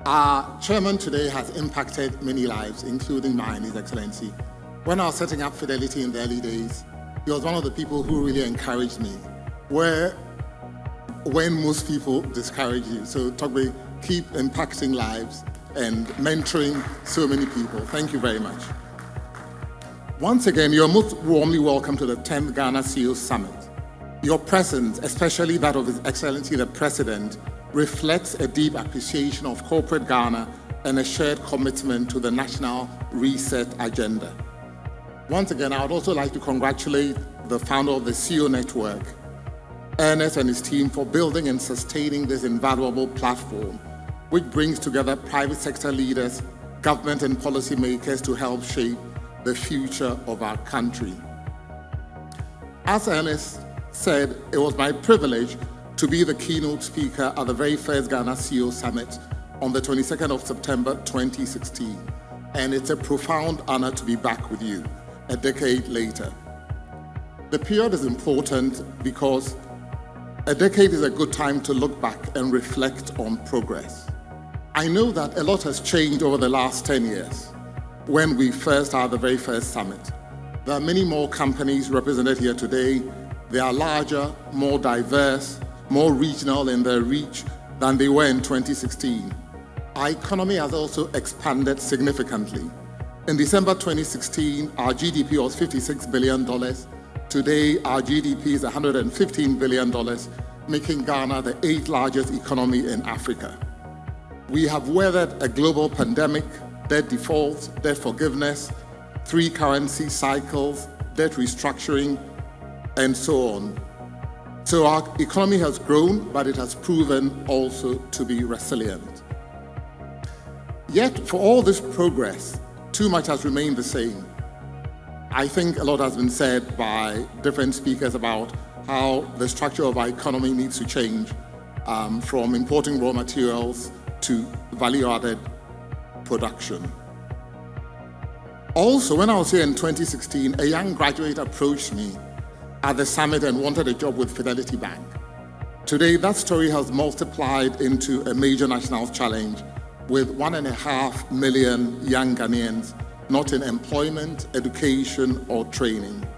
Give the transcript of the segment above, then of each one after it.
Our chairman today has impacted many lives, including mine, His Excellency. When I was setting up Fidelity in the early days, he was one of the people who really encouraged me, when most people discourage you. So Togbe, keep impacting lives and mentoring so many people. Thank you very much. Once again, you're most warmly welcome to the 10th Ghana CEO Summit. Your presence, especially that of His Excellency the President, reflects a deep appreciation of corporate Ghana and a shared commitment to the national reset agenda. Once again, I would also like to congratulate the founder of the CEO Network, Ernest, and his team for building and sustaining this invaluable platform, which brings together private sector leaders, government and policymakers to help shape the future of our country. As Ernest said, it was my privilege to be the keynote speaker at the very first Ghana CEO Summit on the 22nd of September 2016. And it's a profound honor to be back with you a decade later. The period is important because a decade is a good time to look back and reflect on progress. I know that a lot has changed over the last 10 years when we first had the very first summit. There are many more companies represented here today. They are larger, more diverse, more regional in their reach than they were in 2016. Our economy has also expanded significantly. In December 2016, our GDP was $56 billion. Today, our GDP is $115 billion, making Ghana the 8th largest economy in Africa. We have weathered a global pandemic, debt defaults, debt forgiveness, 3 currency cycles, debt restructuring, and so on. So our economy has grown, but it has proven also to be resilient. Yet, for all this progress, too much has remained the same. I think a lot has been said by different speakers about how the structure of our economy needs to change, from importing raw materials to value-added production. Also, when I was here in 2016, a young graduate approached me at the summit and wanted a job with Fidelity Bank. Today, that story has multiplied into a major national challenge with 1.5 million young Ghanaians not in employment, education, or training.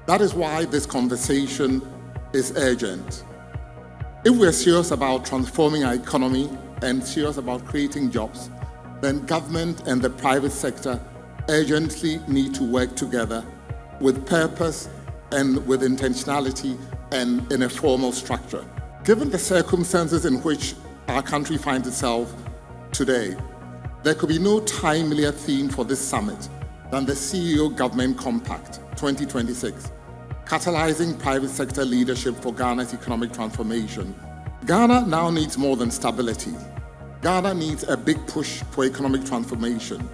That is why this conversation is urgent. If we're serious about transforming our economy and serious about creating jobs, then government and the private sector urgently need to work together with purpose and with intentionality and in a formal structure. Given the circumstances in which our country finds itself today, there could be no timelier theme for this summit than the CEO Government Compact 2026, catalyzing private sector leadership for Ghana's economic transformation. Ghana now needs more than stability. Ghana needs a big push for economic transformation,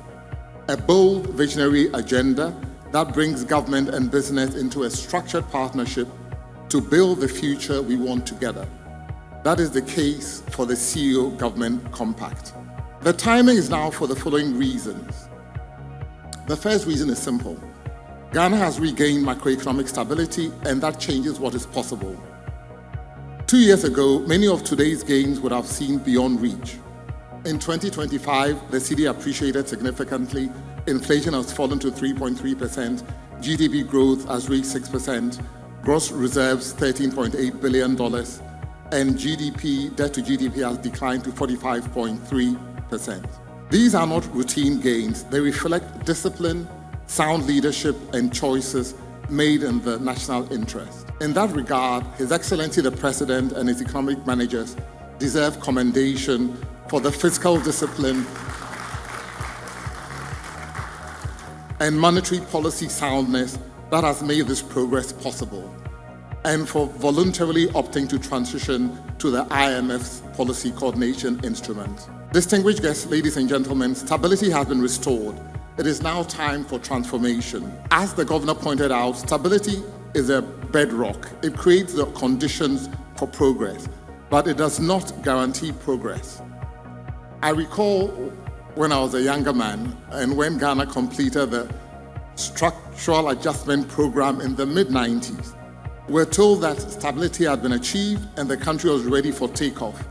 a bold visionary agenda that brings government and business into a structured partnership to build the future we want together. That is the case for the CEO Government Compact. The timing is now for the following reasons. The first reason is simple. Ghana has regained macroeconomic stability, and that changes what is possible. 2 years ago, many of today's gains would have seemed beyond reach. In 2025, the cedi appreciated significantly, inflation has fallen to 3.3%, GDP growth has reached 6%, gross reserves $13.8 billion, and GDP, debt to GDP has declined to 45.3%. These are not routine gains. They reflect discipline, sound leadership, and choices made in the national interest. In that regard, His Excellency the President and his economic managers deserve commendation for the fiscal discipline and monetary policy soundness that has made this progress possible, and for voluntarily opting to transition to the IMF's policy coordination instrument. Distinguished guests, ladies and gentlemen, stability has been restored. It is now time for transformation. As the governor pointed out, stability is a bedrock. It creates the conditions for progress, but it does not guarantee progress. I recall when I was a younger man and when Ghana completed the structural adjustment program in the mid-90s, we're told that stability had been achieved and the country was ready for takeoff.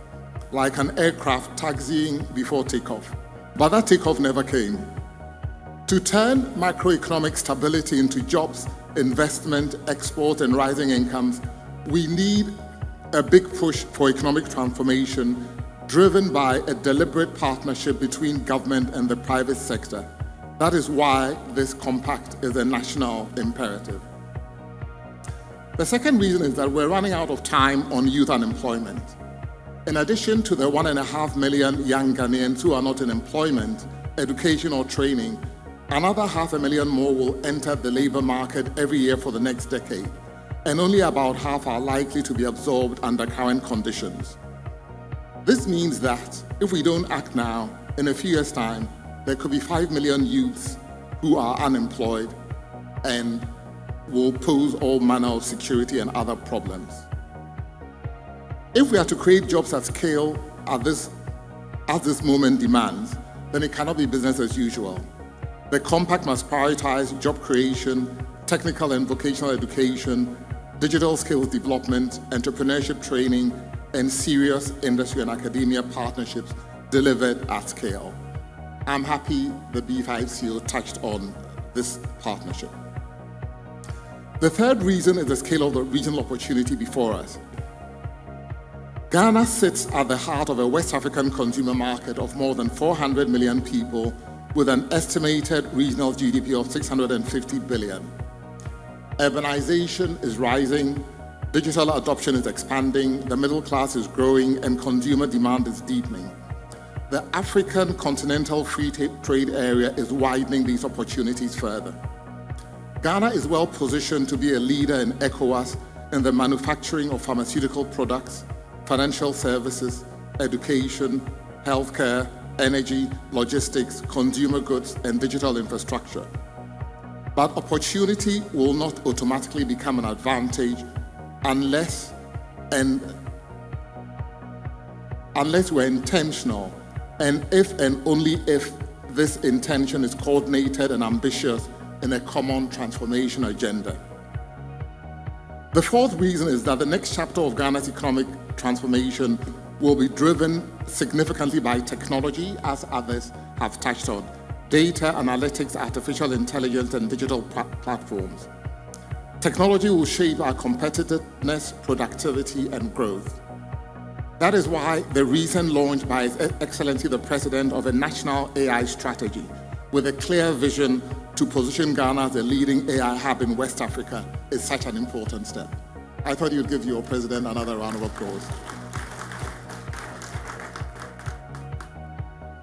like an aircraft taxiing before takeoff. But that takeoff never came. To turn macroeconomic stability into jobs, investment, export, and rising incomes, we need a big push for economic transformation driven by a deliberate partnership between government and the private sector. That is why this compact is a national imperative. The second reason is that we're running out of time on youth unemployment. In addition to the 1.5 million young Ghanaians who are not in employment, education, or training, another 500,000 more will enter the labor market every year for the next decade, and only about half are likely to be absorbed under current conditions. This means that if we don't act now, in a few years' time, there could be 5 million youths who are unemployed and will pose all manner of security and other problems. If we are to create jobs at scale as this moment demands, then it cannot be business as usual. The compact must prioritize job creation, technical and vocational education, digital skills development, entrepreneurship training, and serious industry and academia partnerships delivered at scale. I'm happy the B5CO touched on this partnership. The third reason is the scale of the regional opportunity before us. Ghana sits at the heart of a West African consumer market of more than 400 million people with an estimated regional GDP of 650 billion. Urbanization is rising, digital adoption is expanding, the middle class is growing, and consumer demand is deepening. The African Continental Free Trade Area is widening these opportunities further. Ghana is well positioned to be a leader in ECOWAS in the manufacturing of pharmaceutical products, financial services, education, healthcare, energy, logistics, consumer goods, and digital infrastructure. But opportunity will not automatically become an advantage unless we're intentional, and if and only if this intention is coordinated and ambitious in a common transformation agenda. The fourth reason is that the next chapter of Ghana's economic transformation will be driven significantly by technology, as others have touched on: data, analytics, artificial intelligence, and digital platforms. Technology will shape our competitiveness, productivity, and growth. That is why the recent launch by His Excellency the President of a national AI strategy with a clear vision to position Ghana as a leading AI hub in West Africa is such an important step. I thought you'd give your President another round of applause.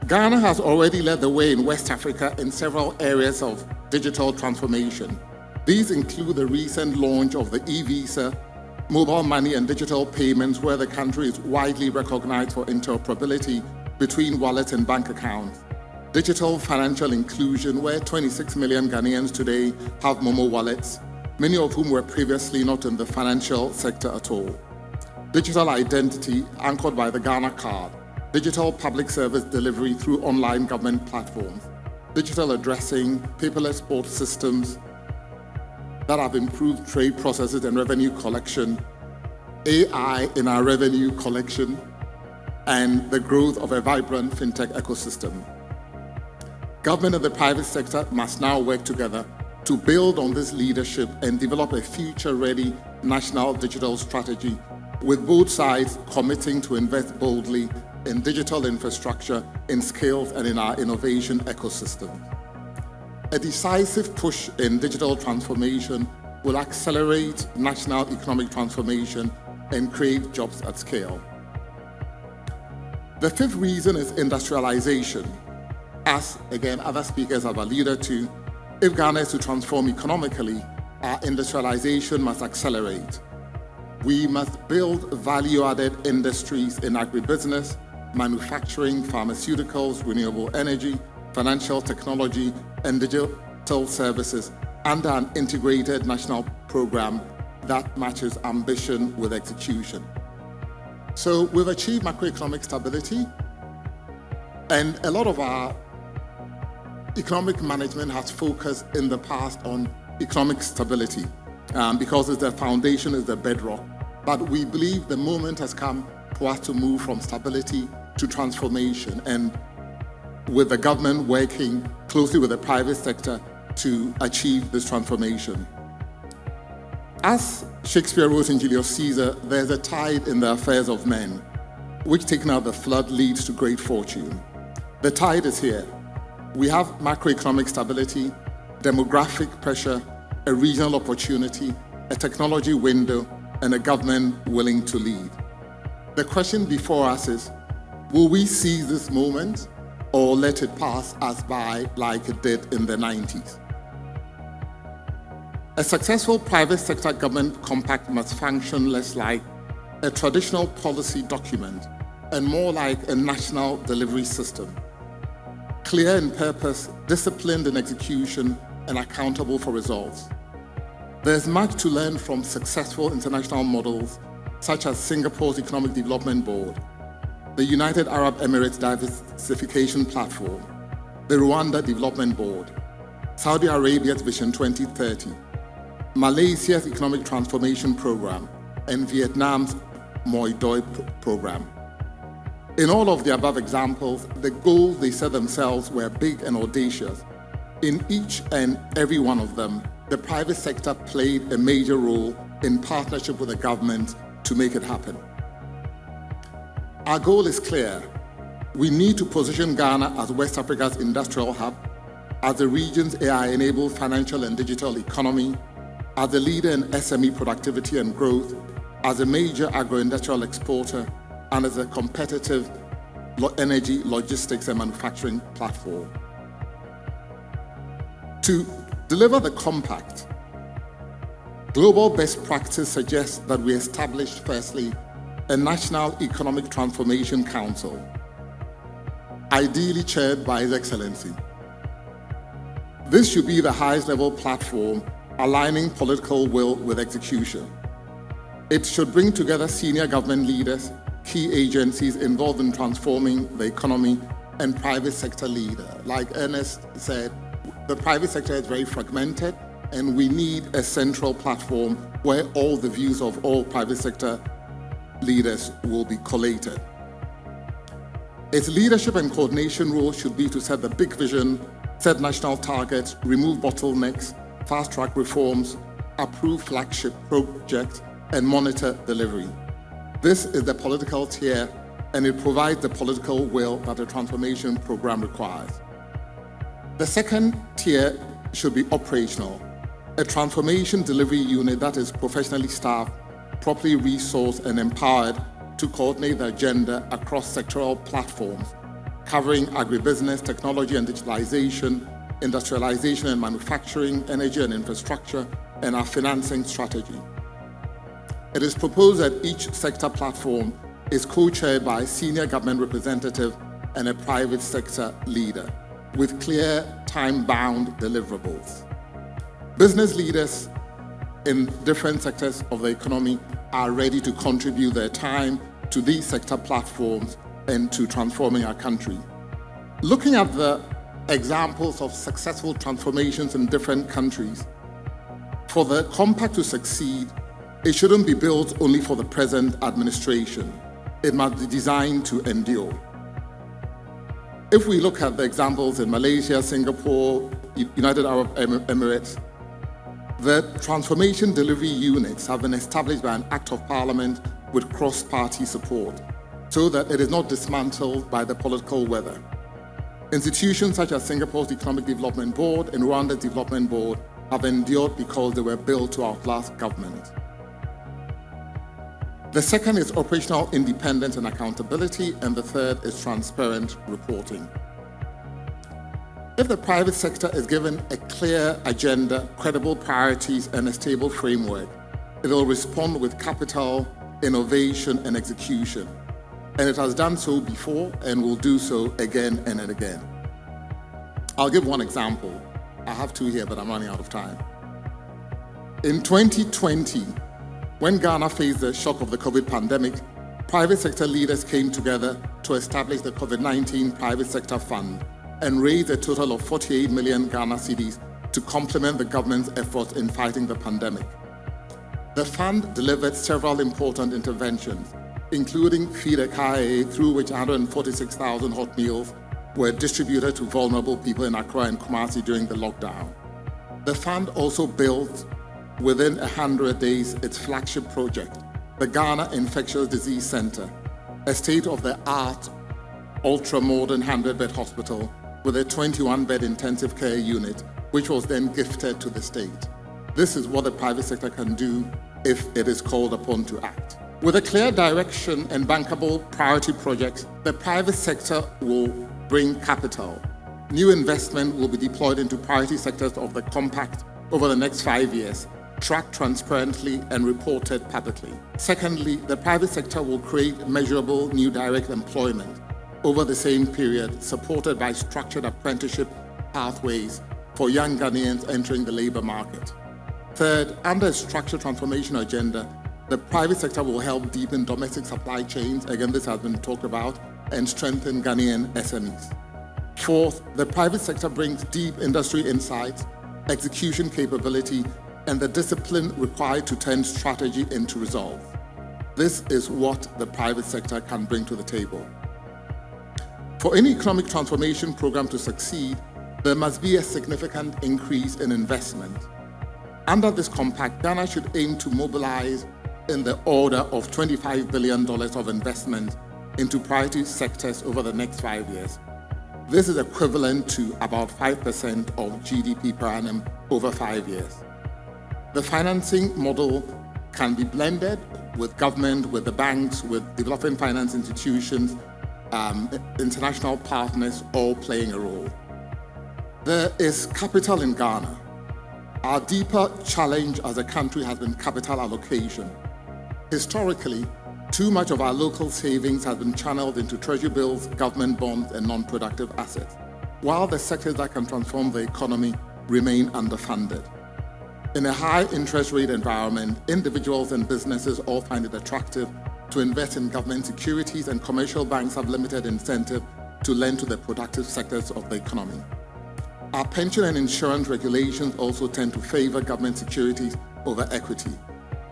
Ghana has already led the way in West Africa in several areas of digital transformation. These include the recent launch of the e-Visa, mobile money and digital payments, where the country is widely recognized for interoperability between wallets and bank accounts. Digital financial inclusion, where 26 million Ghanaians today have Momo wallets, many of whom were previously not in the financial sector at all. Digital identity, anchored by the Ghana Card. Digital public service delivery through online government platforms. Digital addressing, paperless port systems that have improved trade processes and revenue collection, AI in our revenue collection, and the growth of a vibrant fintech ecosystem. Government and the private sector must now work together to build on this leadership and develop a future-ready national digital strategy, with both sides committing to invest boldly in digital infrastructure, in skills, and in our innovation ecosystem. A decisive push in digital transformation will accelerate national economic transformation and create jobs at scale. The fifth reason is industrialization. As, again, other speakers have alluded to, if Ghana is to transform economically, our industrialization must accelerate. We must build value-added industries in agribusiness, manufacturing, pharmaceuticals, renewable energy, financial technology, and digital services under an integrated national program that matches ambition with execution. So we've achieved macroeconomic stability, and a lot of our economic management has focused in the past on economic stability because it's the foundation, is the bedrock. But we believe the moment has come for us to move from stability to transformation, and with the government working closely with the private sector to achieve this transformation. As Shakespeare wrote in Julius Caesar, there's a tide in the affairs of men, which taken out the flood leads to great fortune. The tide is here. We have macroeconomic stability, demographic pressure, a regional opportunity, a technology window, and a government willing to lead. The question before us is, will we seize this moment or let it pass us by like it did in the 90s? A successful private sector government compact must function less like a traditional policy document and more like a national delivery system. Clear in purpose, disciplined in execution, and accountable for results. There's much to learn from successful international models such as Singapore's Economic Development Board, the United Arab Emirates Diversification Platform, the Rwanda Development Board, Saudi Arabia's Vision 2030, Malaysia's Economic Transformation Program, and Vietnam's Moi Doi program. In all of the above examples, the goals they set themselves were big and audacious. In each and every one of them, the private sector played a major role in partnership with the government to make it happen. Our goal is clear. We need to position Ghana as West Africa's industrial hub, as the region's AI-enabled financial and digital economy, as a leader in SME productivity and growth, as a major agro-industrial exporter, and as a competitive energy, logistics, and manufacturing platform. To deliver the compact, global best practice suggests that we establish, firstly, a National Economic Transformation Council, ideally chaired by His Excellency. This should be the highest level platform aligning political will with execution. It should bring together senior government leaders, key agencies involved in transforming the economy, and private sector leaders. Like Ernest said, the private sector is very fragmented, and we need a central platform where all the views of all private sector leaders will be collated. Its leadership and coordination role should be to set the big vision, set national targets, remove bottlenecks, fast-track reforms, approve flagship projects, and monitor delivery. This is the political tier, and it provides the political will that a transformation program requires. The second tier should be operational, a transformation delivery unit that is professionally staffed, properly resourced, and empowered to coordinate the agenda across sectoral platforms, covering agribusiness, technology and digitalization, industrialization and manufacturing, energy and infrastructure, and our financing strategy. It is proposed that each sector platform is co-chaired by a senior government representative and a private sector leader, with clear time-bound deliverables. Business leaders in different sectors of the economy are ready to contribute their time to these sector platforms and to transforming our country. Looking at the examples of successful transformations in different countries, for the compact to succeed, it shouldn't be built only for the present administration. It must be designed to endure. If we look at the examples in Malaysia, Singapore, United Arab Emirates, the transformation delivery units have been established by an act of parliament with cross-party support, so that it is not dismantled by the political weather. Institutions such as Singapore's Economic Development Board and Rwanda's Development Board have endured because they were built to outlast government. The second is operational independence and accountability, and the third is transparent reporting. If the private sector is given a clear agenda, credible priorities, and a stable framework, it will respond with capital, innovation, and execution. And it has done so before and will do so again and again. I'll give one example. I have two here, but I'm running out of time. In 2020, when Ghana faced the shock of the COVID pandemic, private sector leaders came together to establish the COVID-19 Private Sector Fund and raised a total of 48 million Ghana cedis to complement the government's efforts in fighting the pandemic. The fund delivered several important interventions, including Feed a Car, through which 146,000 hot meals were distributed to vulnerable people in Accra and Kumasi during the lockdown. The fund also built, within 100 days, its flagship project, the Ghana Infectious Disease Center, a state-of-the-art, ultra-modern 100-bed hospital with a 21-bed intensive care unit, which was then gifted to the state. This is what the private sector can do if it is called upon to act. With a clear direction and bankable priority projects, the private sector will bring capital. New investment will be deployed into priority sectors of the compact over the next 5 years, tracked transparently and reported publicly. Secondly, the private sector will create measurable new direct employment over the same period, supported by structured apprenticeship pathways for young Ghanaians entering the labor market. Third, under a structural transformation agenda, the private sector will help deepen domestic supply chains, again this has been talked about, and strengthen Ghanaian SMEs. Fourth, the private sector brings deep industry insights, execution capability, and the discipline required to turn strategy into results. This is what the private sector can bring to the table. For any economic transformation program to succeed, there must be a significant increase in investment. Under this compact, Ghana should aim to mobilize in the order of $25 billion of investment into priority sectors over the next 5 years. This is equivalent to about 5% of GDP per annum over 5 years. The financing model can be blended with government, with the banks, with developing finance institutions, international partners, all playing a role. There is capital in Ghana. Our deeper challenge as a country has been capital allocation. Historically, too much of our local savings has been channeled into treasury bills, government bonds, and non-productive assets, while the sectors that can transform the economy remain underfunded. In a high interest rate environment, individuals and businesses all find it attractive to invest in government securities, and commercial banks have limited incentive to lend to the productive sectors of the economy. Our pension and insurance regulations also tend to favor government securities over equity.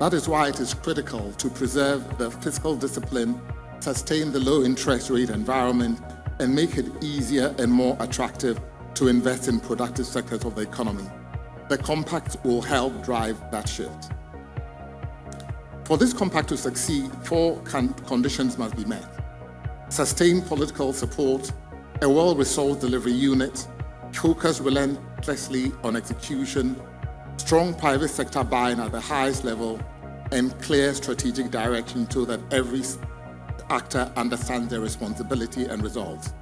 That is why it is critical to preserve the fiscal discipline, sustain the low interest rate environment, and make it easier and more attractive to invest in productive sectors of the economy. The compact will help drive that shift. For this compact to succeed, 4 conditions must be met: sustained political support, a well-resourced delivery unit, focus relentlessly on execution, strong private sector buy-in at the highest level, and clear strategic direction so that every actor understands their responsibility and results.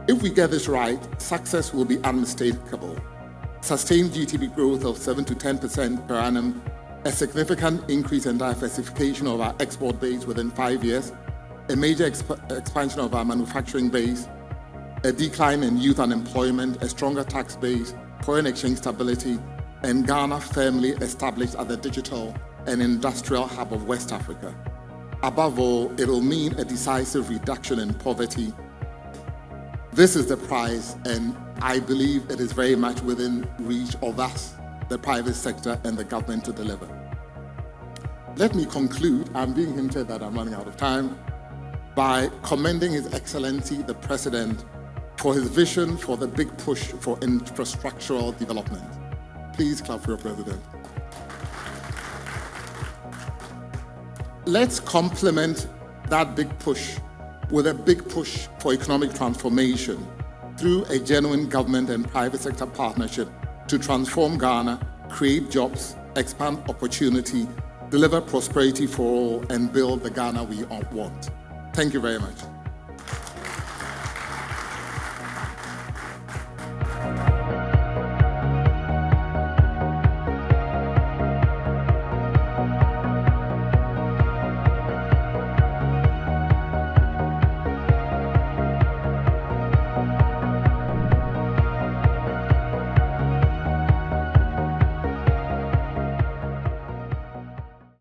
If we get this right, success will be unmistakable. Sustained GDP growth of 7 to 10% per annum, a significant increase in diversification of our export base within 5 years, a major expansion of our manufacturing base, a decline in youth unemployment, a stronger tax base, foreign exchange stability, and Ghana firmly established as the digital and industrial hub of West Africa. Above all, it will mean a decisive reduction in poverty. This is the prize, and I believe it is very much within reach of us, the private sector and the government, to deliver. Let me conclude, I'm being hinted that I'm running out of time, by commending His Excellency the President for his vision for the big push for infrastructural development. Please clap for your President. Let's complement that big push with a big push for economic transformation through a genuine government and private sector partnership to transform Ghana, create jobs, expand opportunity, deliver prosperity for all, and build the Ghana we all want. Thank you very much.